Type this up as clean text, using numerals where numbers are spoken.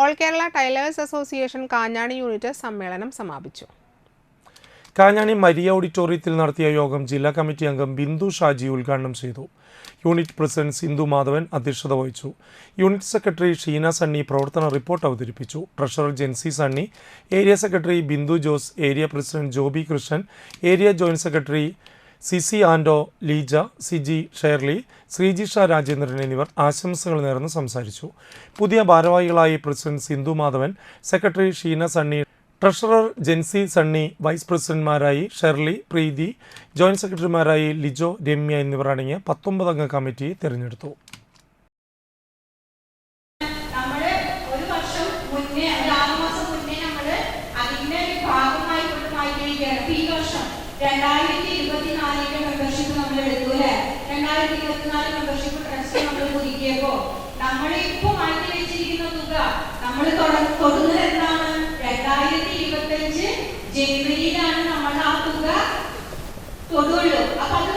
All Kerala tailors association Kanjani unit സമ്മേളനം സമാപിച്ചു. Kanjani Maria ഓഡിറ്റോറിയത്തിൽ നടത്തിയ യോഗം ജില്ലാ കമ്മിറ്റി അംഗം ബിന്ദു ഷാജി ഉദ്ഘാടനം ചെയ്തു. യൂണിറ്റ് പ്രസിഡന്റ് സിന്ധു മാധവൻ അധ്യക്ഷത വഹിച്ചു. യൂണിറ്റ് സെക്രട്ടറി ഷീന സണ്ണി പ്രവർത്തന റിപ്പോർട്ട് അവതരിപ്പിച്ചു. Treasurer Jency Sunny, area secretary Bindu Jose, area president Joby Krishnan, area joint secretary Sisi Ando, Leeja, Siji Shirley, Sreejisha Rajendran എന്നിവർ ആശംസകൾ നേർന്ന് സംസാരിച്ചു. പുതിയ ഭാരവാഹികളായി president Sindhu Madhavan, secretary Sheena Sunny, treasurer Jency Sunny, vice പ്രസിഡന്റുമാരായി ഷെർലി, പ്രീതി, ജോയിന്റ് സെക്രട്ടറിമാരായി ലിജോ, രമ്യ എന്നിവർ അടങ്ങിയ 19 അംഗ കമ്മിറ്റിയെ തിരഞ്ഞെടുത്തു. മെമ്പർഷിപ്പ് നമ്മൾ എടുത്തു അല്ലേ? 2024 മെമ്പർഷിപ്പ് ട്രസ്റ്റ് നമ്മൾ പുതുക്കിയപ്പോൾ നമ്മളിപ്പോൾ മാറ്റി വെച്ചിരിക്കുന്ന തുക നമ്മൾ തൊടുന്നത് എന്താണ്? 2025 ജനുവരിയിലാണ് നമ്മൾ ആ തുക തൊടുള്ളൂ. അപ്പൊ അത്